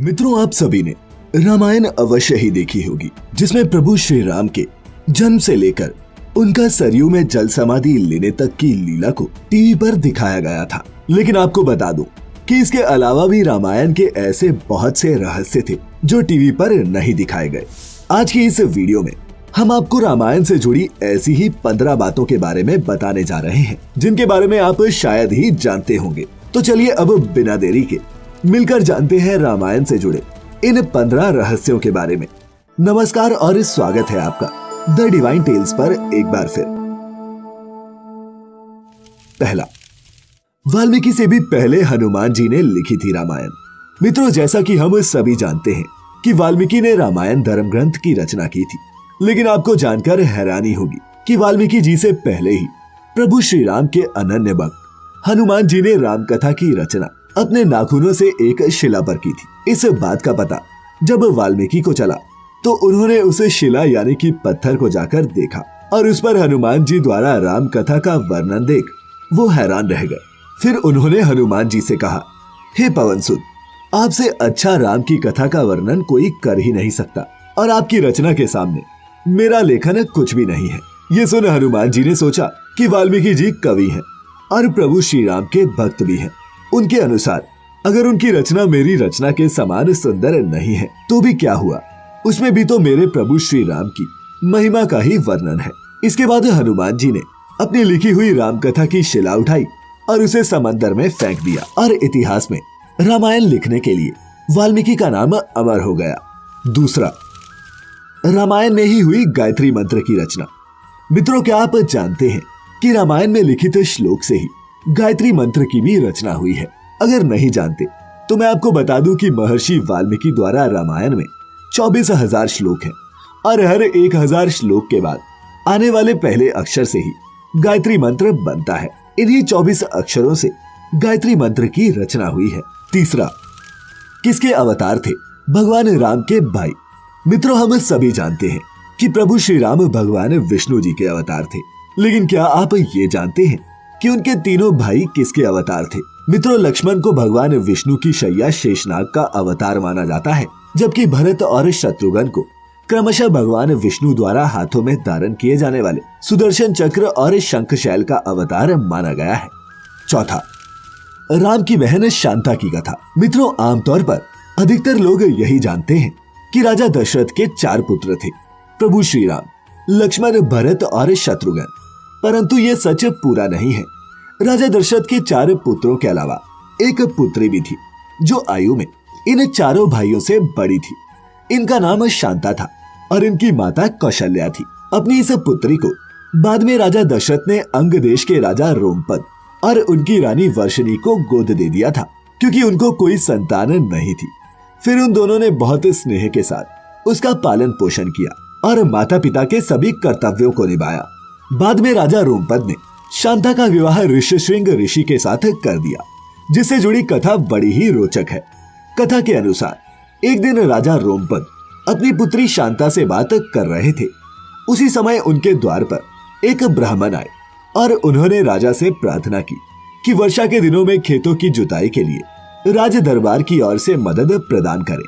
मित्रों, आप सभी ने रामायण अवश्य ही देखी होगी, जिसमें प्रभु श्री राम के जन्म से लेकर उनका सरयू में जल समाधि लेने तक की लीला को टीवी पर दिखाया गया था। लेकिन आपको बता दूं कि इसके अलावा भी रामायण के ऐसे बहुत से रहस्य थे जो टीवी पर नहीं दिखाए गए। आज की इस वीडियो में हम आपको रामायण से जुड़ी ऐसी ही 15 बातों के बारे में बताने जा रहे हैं, जिनके बारे में आप शायद ही जानते होंगे। तो चलिए अब बिना देरी के मिलकर जानते हैं रामायण से जुड़े इन 15 रहस्यों के बारे में। नमस्कार और स्वागत है आपका द डिवाइन टेल्स पर एक बार फिर। पहला, वाल्मीकि से भी पहले हनुमान जी ने लिखी थी रामायण। मित्रों, जैसा कि हम सभी जानते हैं कि वाल्मीकि ने रामायण धर्म ग्रंथ की रचना की थी, लेकिन आपको जानकर हैरानी होगी कि वाल्मीकि जी से पहले ही प्रभु श्री राम के अनन्य भक्त हनुमान जी ने राम कथा की रचना अपने नाखूनों से एक शिला पर की थी। इस बात का पता जब वाल्मीकि को चला तो उन्होंने उस शिला यानी कि पत्थर को जाकर देखा और उस पर हनुमान जी द्वारा राम कथा का वर्णन देख वो हैरान रह गए। फिर उन्होंने हनुमान जी से कहा, हे पवन सुत, आपसे अच्छा राम की कथा का वर्णन कोई कर ही नहीं सकता और आपकी रचना के सामने मेरा लेखन कुछ भी नहीं है। ये सुन हनुमान जी ने सोचा कि वाल्मीकि जी कवि हैं और प्रभु श्री राम के भक्त भी हैं। उनके अनुसार अगर उनकी रचना मेरी रचना के समान सुंदर नहीं है तो भी क्या हुआ, उसमें भी तो मेरे प्रभु श्री राम की महिमा का ही वर्णन है। इसके बाद हनुमान जी ने अपनी लिखी हुई राम कथा की शिला उठाई और उसे समंदर में फेंक दिया और इतिहास में रामायण लिखने के लिए वाल्मीकि का नाम अमर हो गया। दूसरा, रामायण में ही हुई गायत्री मंत्र की रचना। मित्रों, क्या आप जानते हैं कि रामायण में लिखित श्लोक से ही गायत्री मंत्र की भी रचना हुई है? अगर नहीं जानते तो मैं आपको बता दूं कि महर्षि वाल्मीकि द्वारा रामायण में 24,000 श्लोक हैं और हर 1,000 श्लोक के बाद आने वाले पहले अक्षर से ही गायत्री मंत्र बनता है। इन्हीं 24 अक्षरों से गायत्री मंत्र की रचना हुई है। तीसरा, किसके अवतार थे भगवान राम के भाई? मित्रों, हम सभी जानते हैं कि प्रभु श्री राम भगवान विष्णु जी के अवतार थे, लेकिन क्या आप ये जानते हैं कि उनके तीनों भाई किसके अवतार थे? मित्रों, लक्ष्मण को भगवान विष्णु की शैया शेषनाग का अवतार माना जाता है, जबकि भरत और शत्रुघ्न को क्रमशः भगवान विष्णु द्वारा हाथों में धारण किए जाने वाले सुदर्शन चक्र और शंखशैल का अवतार माना गया है। चौथा, राम की बहन शांता की कथा। मित्रों, आमतौर पर अधिकतर लोग यही जानते हैं कि राजा दशरथ के 4 पुत्र थे, प्रभु श्री राम, लक्ष्मण, भरत और शत्रुघ्न। परंतु ये सच पूरा नहीं है। राजा दशरथ के 4 पुत्रों के अलावा एक पुत्री भी थी जो आयु में इन चारों भाइयों से बड़ी थी। इनका नाम शांता था और इनकी माता कौशल्या थी। अपनी इस पुत्री को बाद में राजा दशरथ ने अंग देश के राजा रोमपद और उनकी रानी वर्षिणी को गोद दे दिया था, क्योंकि उनको कोई संतान नहीं थी। फिर उन दोनों ने बहुत स्नेह के साथ उसका पालन पोषण किया और माता पिता के सभी कर्तव्यों को निभाया। बाद में राजा रोमपद ने शांता का विवाह ऋषिशृंग ऋषि के साथ कर दिया, जिससे जुड़ी कथा बड़ी ही रोचक है। कथा के अनुसार एक दिन राजा रोमपद अपनी पुत्री शांता से बात कर रहे थे। उसी समय उनके द्वार पर एक ब्राह्मण आए और उन्होंने राजा से प्रार्थना की कि वर्षा के दिनों में खेतों की जुताई के लिए राज दरबार की ओर से मदद प्रदान करें।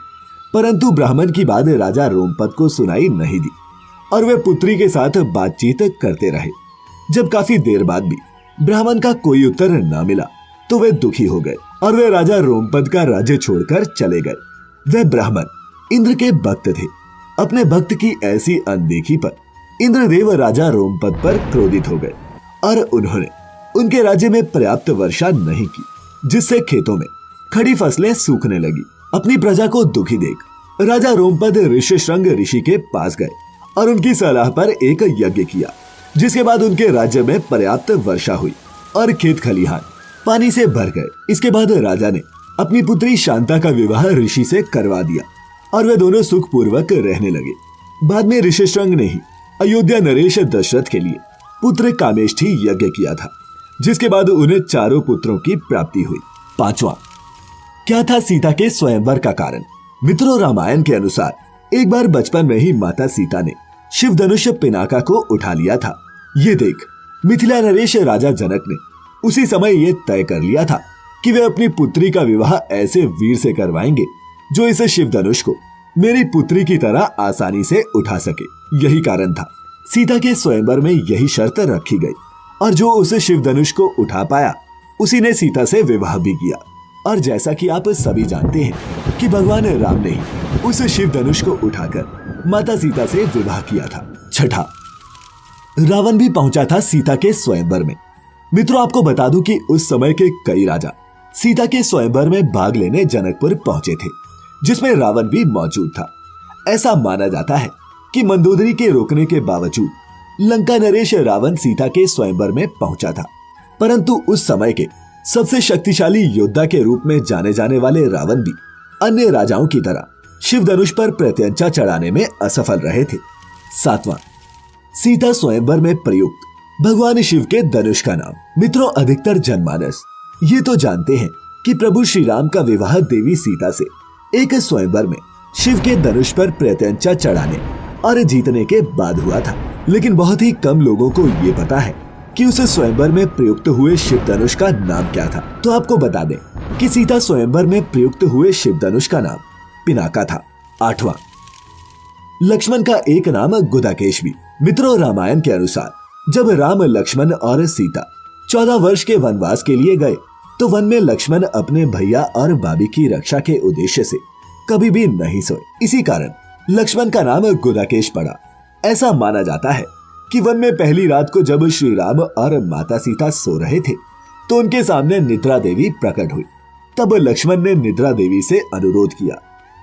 परंतु ब्राह्मण की बात राजा रोमपद को सुनाई नहीं दी और वे पुत्री के साथ बातचीत करते रहे। जब काफी देर बाद भी ब्राह्मण का कोई उत्तर न मिला तो वे दुखी हो गए और वे राजा रोमपद का राज्य छोड़कर चले गए। वे ब्राह्मण इंद्र के भक्त थे। अपने भक्त की ऐसी अनदेखी पर इंद्रदेव राजा रोमपद पर क्रोधित हो गए और उन्होंने उनके राज्य में पर्याप्त वर्षा नहीं की, जिससे खेतों में खड़ी फसलें सूखने लगी। अपनी प्रजा को दुखी देख राजा रोमपद ऋषिशृंग ऋषि के पास गए और उनकी सलाह पर एक यज्ञ किया, जिसके बाद उनके राज्य में पर्याप्त वर्षा हुई और खेत खलिहान पानी से भर गए। इसके बाद राजा ने अपनी पुत्री शांता का विवाह ऋषि से करवा दिया और वे दोनों सुखपूर्वक रहने लगे। बाद में ऋषिशृंग ने ही अयोध्या नरेश दशरथ के लिए पुत्र कामेष्ठी यज्ञ किया था, जिसके बाद उन्हें 4 पुत्रों की प्राप्ति हुई। पांचवा, क्या था सीता के स्वयंवर का कारण? मित्रों, रामायण के अनुसार एक बार बचपन में ही माता सीता ने शिव धनुष पिनाका को उठा लिया था। ये देख मिथिला नरेश राजा जनक ने उसी समय ये तय कर लिया था कि वे अपनी पुत्री का विवाह ऐसे वीर से करवाएंगे जो इस शिव धनुष को मेरी पुत्री की तरह आसानी से उठा सके। यही कारण था सीता के स्वयंवर में यही शर्त रखी गई, और जो उस शिव धनुष को उठा पाया उसी ने सीता से विवाह भी किया। और जैसा कि आप सभी जानते हैं कि भगवान राम ने ही उस शिव धनुष को उठाकर माता सीता से विवाह किया था। छठा, रावण भी पहुंचा था सीता के स्वयंवर में। मित्रों, आपको बता दूं कि उस समय के कई राजा सीता के स्वयंवर में भाग लेने जनकपुर पहुंचे थे, जिसमें रावण भी मौजूद था। ऐसा माना जाता है कि मंदोदरी के रोकने के बावजूद लंका नरेश रावण सीता के स्वयंवर में पहुंचा था, परंतु उस समय के सबसे शक्तिशाली योद्धा के रूप में जाने जाने वाले रावण भी अन्य राजाओं की तरह शिव धनुष पर प्रत्यंचा चढ़ाने में असफल रहे थे। सातवां, सीता स्वयंवर में प्रयुक्त भगवान शिव के धनुष का नाम। मित्रों, अधिकतर जनमानस ये तो जानते हैं कि प्रभु श्री राम का विवाह देवी सीता से एक स्वयंवर में शिव के धनुष पर प्रत्यंचा चढ़ाने और जीतने के बाद हुआ था, लेकिन बहुत ही कम लोगों को ये पता है कि उस स्वयंवर में प्रयुक्त हुए शिव धनुष का नाम क्या था। तो आपको बता दें कि सीता स्वयंवर में प्रयुक्त हुए शिव धनुष का नाम पिनाका था। आठवां, लक्ष्मण का एक नाम गुदाकेश भी। मित्रों, रामायण के अनुसार जब राम, लक्ष्मण और सीता 14 वर्ष के वनवास के लिए गए तो वन में लक्ष्मण अपने भैया और भाभी की रक्षा के उद्देश्य से कभी भी नहीं सोए। इसी कारण लक्ष्मण का नाम गुदाकेश पड़ा। ऐसा माना जाता है कि वन में पहली रात को जब श्री राम और माता सीता सो रहे थे तो उनके सामने निद्रा देवी प्रकट हुई। तब लक्ष्मण ने निद्रा देवी से अनुरोध किया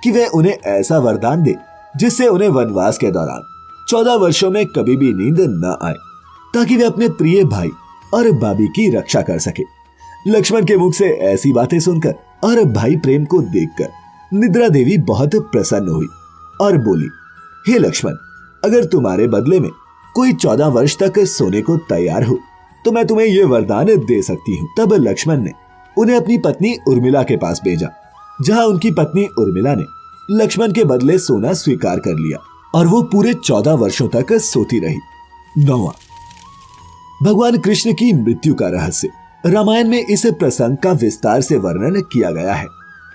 कि वह उन्हें ऐसा वरदान दे जिससे उन्हें वनवास के दौरान 14 वर्षों में कभी भी नींद न आए, ताकि वे अपने प्रिय भाई और भाभी की रक्षा कर सके। लक्ष्मण के मुख से ऐसी बातें सुनकर और भाई प्रेम को देखकर निद्रा देवी बहुत प्रसन्न हुई और बोली, हे लक्ष्मण, अगर तुम्हारे बदले में कोई 14 वर्ष तक सोने को तैयार हो तो मैं तुम्हें यह वरदान दे सकती हूँ। तब लक्ष्मण ने उन्हें अपनी पत्नी उर्मिला के पास भेजा, जहाँ उनकी पत्नी उर्मिला ने लक्ष्मण के बदले सोना स्वीकार कर लिया और वो पूरे 14 वर्षों तक सोती रही। 9वां, भगवान कृष्ण की मृत्यु का रहस्य। रामायण में इस प्रसंग का विस्तार से वर्णन किया गया है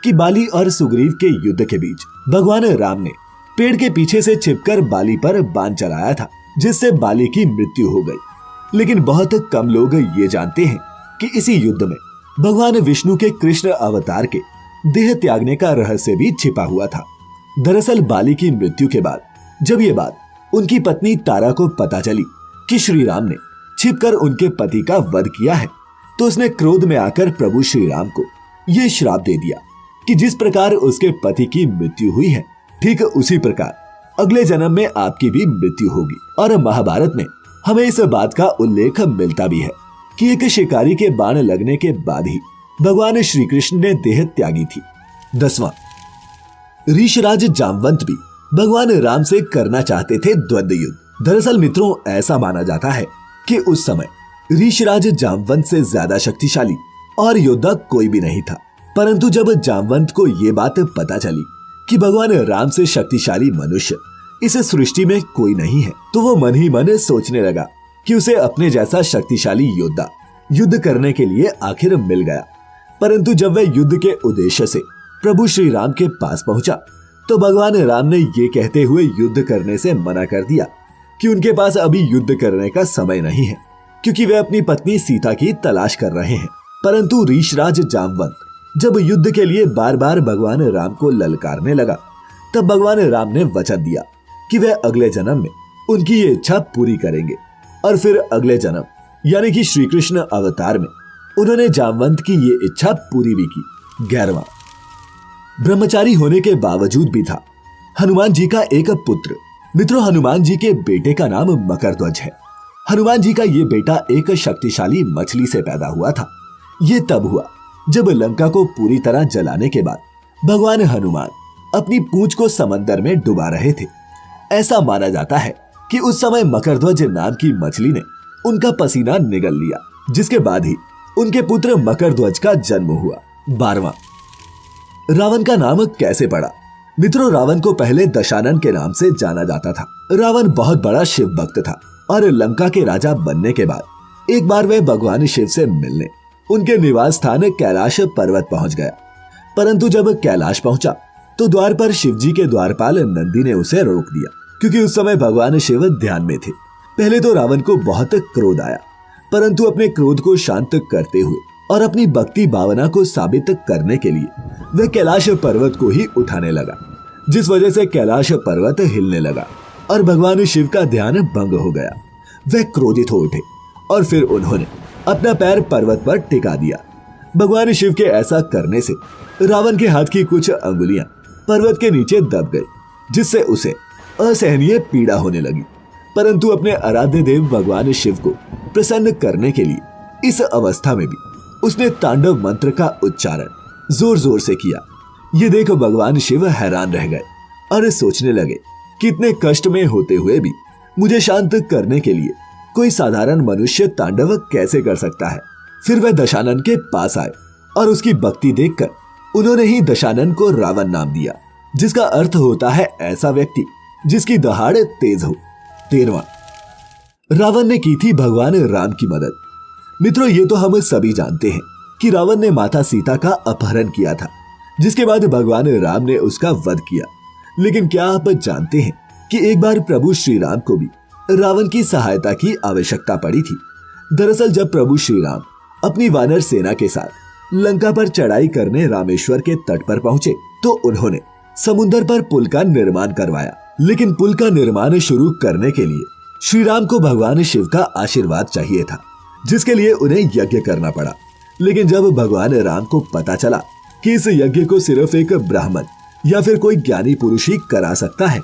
कि बाली और सुग्रीव के युद्ध के बीच भगवान राम ने पेड़ के पीछे से छिपकर बाली पर बाण चलाया था, जिससे बाली की मृत्यु हो गई। लेकिन बहुत कम लोग ये जानते हैं कि इसी युद्ध में भगवान विष्णु के कृष्ण अवतार के देह त्यागने का रहस्य भी छिपा हुआ था। दरअसल बाली की मृत्यु के बाद जब ये बात उनकी पत्नी तारा को पता चली कि श्री राम ने छिपकर उनके पति का वध किया है, तो उसने क्रोध में आकर प्रभु श्री राम को यह श्राप दे दिया कि जिस प्रकार उसके पति की मृत्यु हुई है, ठीक उसी प्रकार अगले जन्म में आपकी भी मृत्यु होगी। और महाभारत में हमें इस बात का उल्लेख मिलता भी है कि एक शिकारी के बाण लगने के बाद ही भगवान श्री कृष्ण ने देह त्यागी थी। 10वां, ऋषराज जामवंत भी भगवान राम से करना चाहते थे द्वंद्व युद्ध। दरअसल मित्रों, ऐसा माना जाता है कि उस समय ऋषराज जामवंत से ज्यादा शक्तिशाली और योद्धा कोई भी नहीं था, परंतु जब जामवंत को ये बात पता चली कि भगवान राम से शक्तिशाली मनुष्य इस सृष्टि में कोई नहीं है, तो वो मन ही मन सोचने लगा कि उसे अपने जैसा शक्तिशाली योद्धा युद्ध करने के लिए आखिर मिल गया। परंतु जब वह युद्ध के उद्देश्य से प्रभु श्री राम के पास पहुंचा तो भगवान राम ने ये कहते हुए युद्ध करने से मना कर दिया कि उनके पास अभी युद्ध करने का समय नहीं है, क्योंकि वे अपनी पत्नी सीता की तलाश कर रहे हैं। परंतु ऋषराज जामवंत जब युद्ध के लिए बार बार भगवान राम को ललकारने लगा, तब भगवान राम ने वचन दिया कि वे अगले जन्म में उनकी ये इच्छा पूरी करेंगे। और फिर अगले जन्म यानी कि श्री कृष्ण अवतार में उन्होंने जामवंत की ये इच्छा पूरी भी की। 11वां, ब्रह्मचारी होने के बावजूद भी था हनुमान जी का एक पुत्र। मित्रों, हनुमान जी के बेटे का नाम मकरध्वज है। हनुमान जी का ये बेटा एक शक्तिशाली मछली से पैदा हुआ था। ये तब हुआ जब लंका को पूरी तरह जलाने के बाद भगवान हनुमान अपनी पूंछ को समंदर में डुबा रहे थे। ऐसा माना जाता है कि उस समय मकरध्वज नाम की मछली ने उनका पसीना निगल लिया, जिसके बाद ही उनके पुत्र मकरध्वज का जन्म हुआ। 12वां, रावण का नाम कैसे पड़ा। मित्रों, रावण को पहले दशानन के नाम से जाना जाता था। रावण बहुत बड़ा शिव भक्त था और लंका के राजा बनने के बाद एक बार वह भगवान शिव से मिलने उनके निवास स्थान कैलाश पर्वत पहुंच गया। परंतु जब कैलाश पहुंचा तो द्वार पर शिवजी के द्वारपाल नंदी ने उसे रोक दिया, क्योंकि उस समय भगवान शिव ध्यान में थे। पहले तो रावण को बहुत क्रोध आया, परंतु अपने क्रोध को शांत करते हुए और अपनी भक्ति भावना को साबित करने के लिए वह कैलाश पर्वत को ही उठाने लगा, जिस वजह से कैलाश पर्वत हिलने लगा और भगवान शिव का ध्यान भंग हो गया। वह क्रोधित हो उठे और फिर उन्होंने अपना पैर पर्वत पर टिका दिया। भगवान शिव के ऐसा करने से रावण के हाथ की कुछ अंगुलियां पर्वत के नीचे दब गई, जिससे उसे असहनीय पीड़ा होने लगी। परंतु अपने आराध्य देव भगवान शिव को प्रसन्न करने के लिए इस अवस्था में भी उसने तांडव मंत्र का उच्चारण जोर जोर से किया। ये देख भगवान शिव हैरान रह गए और सोचने लगे कि इतने कष्ट में होते हुए भी मुझे शांत करने के लिए कोई साधारण मनुष्य तांडव कैसे कर सकता है। फिर वह दशानन के पास आए और उसकी भक्ति देखकर उन्होंने ही दशानन को रावण नाम दिया, जिसका अर्थ होता है ऐसा व्यक्ति जिसकी दहाड़ तेज हो। 13वां, रावण ने की थी भगवान राम की मदद। मित्रों, ये तो हम सभी जानते हैं कि रावण ने माता सीता का अपहरण किया था, जिसके बाद भगवान राम ने उसका वध किया। लेकिन क्या आप जानते हैं कि एक बार प्रभु श्री राम को भी रावण की सहायता की आवश्यकता पड़ी थी। दरअसल जब प्रभु श्री राम अपनी वानर सेना के साथ लंका पर चढ़ाई करने रामेश्वर के तट पर पहुंचे, तो उन्होंने समुद्र पर पुल का निर्माण करवाया। लेकिन पुल का निर्माण शुरू करने के लिए श्री राम को भगवान शिव का आशीर्वाद चाहिए था, जिसके लिए उन्हें यज्ञ करना पड़ा। लेकिन जब भगवान राम को पता चला कि इस यज्ञ को सिर्फ एक ब्राह्मण या फिर कोई ज्ञानी पुरुष ही करा सकता है,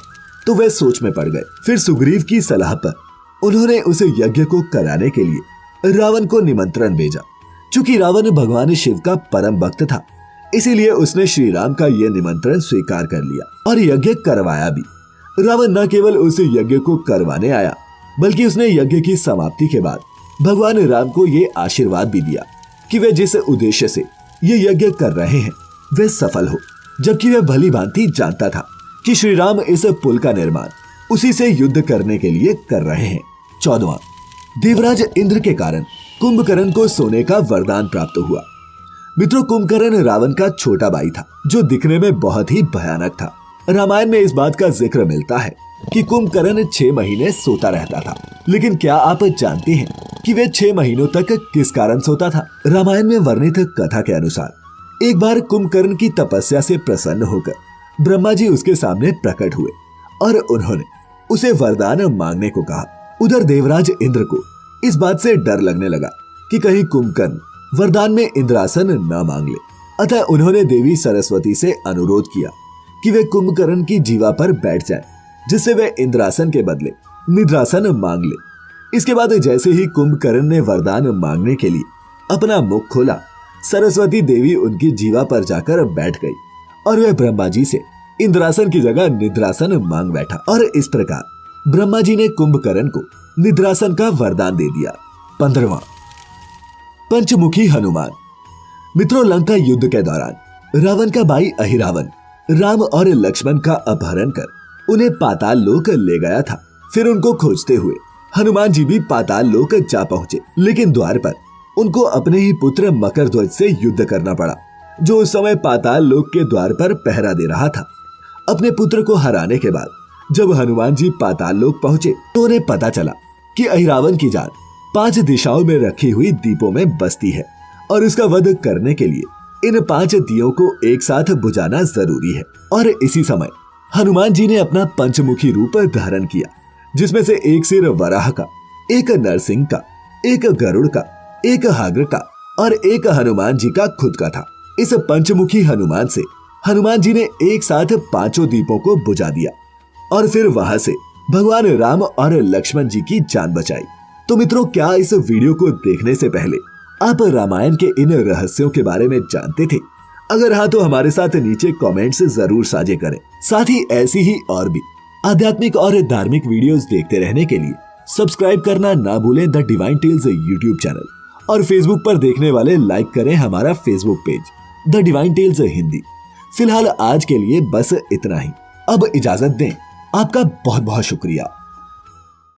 तो वे सोच में पड़ गए। फिर सुग्रीव की सलाह पर उन्होंने उस यज्ञ को कराने के लिए रावण को निमंत्रण भेजा। चूंकि रावण भगवान शिव का परम भक्त था, इसीलिए उसने श्री राम का यह निमंत्रण स्वीकार कर लिया और यज्ञ करवाया भी। रावण न केवल उस यज्ञ को करवाने आया, बल्कि उसने यज्ञ की समाप्ति के बाद भगवान राम को ये आशीर्वाद भी दिया कि वे जिस उद्देश्य से ये यज्ञ कर रहे हैं वे सफल हो। जबकि वह भली भांति जानता था कि श्री राम इस पुल का निर्माण उसी से युद्ध करने के लिए कर रहे हैं। 14वां, देवराज इंद्र के कारण कुंभकर्ण को सोने का वरदान प्राप्त हुआ। मित्रों, कुंभकर्ण रावण का छोटा भाई था, जो दिखने में बहुत ही भयानक था। रामायण में इस बात का जिक्र मिलता है कि कुंभकर्ण 6 महीने सोता रहता था। लेकिन क्या आप जानते हैं कि वे 6 महीनों तक किस कारण सोता था? रामायण में वर्णित कथा के अनुसार एक बार कुंभकर्ण की तपस्या से प्रसन्न होकर ब्रह्मा जी उसके सामने प्रकट हुए और उन्होंने उसे वरदान मांगने को कहा। उधर देवराज इंद्र को इस बात से डर लगने लगा कि कहीं कुंभकर्ण वरदान में इंद्रासन न मांग ले। अतः उन्होंने देवी सरस्वती से अनुरोध किया कि वे कुंभकर्ण की जीवा पर बैठ जाए, जिससे वे इंद्रासन के बदले निद्रासन मांग ले। इसके बाद जैसे ही कुंभकर्ण ने वरदान मांगने के लिए अपना मुख खोला, सरस्वती देवी उनकी जीवा पर जाकर बैठ गई और वह ब्रह्मा जी से इंद्रासन की जगह निद्रासन मांग बैठा। और इस प्रकार ब्रह्मा जी ने कुंभकर्ण को निद्रासन का वरदान दे दिया। 15वां, पंचमुखी हनुमान। मित्रों, लंका युद्ध के दौरान रावण का भाई अहिरावण राम और लक्ष्मण का अपहरण कर उन्हें पाताल लोक ले गया था। फिर उनको खोजते हुए हनुमान जी भी पाताल लोक जा पहुंचे, लेकिन द्वार पर उनको अपने ही पुत्र मकरध्वज से युद्ध करना पड़ा, जो उस समय पाताल लोक के द्वार पर पहरा दे रहा था। अपने पुत्र को हराने के बाद जब हनुमान जी पाताल लोक पहुंचे, तो उन्हें पता चला कि अहिरावण की जान 5 दिशाओं में रखी हुई दीपों में बसती है और उसका वध करने के लिए इन 5 दियों को एक साथ बुझाना जरूरी है। और इसी समय हनुमान जी ने अपना पंचमुखी रूप धारण किया, जिसमें से एक सिर वराह का, एक नरसिंह का, एक गरुड़ का, एक हाग्र का और एक हनुमान जी का खुद का था। इस पंचमुखी हनुमान से हनुमान जी ने एक साथ 5 दीपों को बुझा दिया और फिर वहां से भगवान राम और लक्ष्मण जी की जान बचाई। तो मित्रों, क्या इस वीडियो को देखने से पहले आप रामायण के इन रहस्यों के बारे में जानते थे? अगर हाँ, तो हमारे साथ नीचे कमेंट्स जरूर साझे करें। साथ ही ऐसी ही और भी आध्यात्मिक और धार्मिक वीडियोस देखते रहने के लिए सब्सक्राइब करना ना भूलें the Divine Tales YouTube channel, और फेसबुक पर देखने वाले लाइक करें हमारा Facebook page the Divine Tales Hindi. फिलहाल आज के लिए बस इतना ही। अब इजाजत दें। आपका बहुत बहुत शुक्रिया।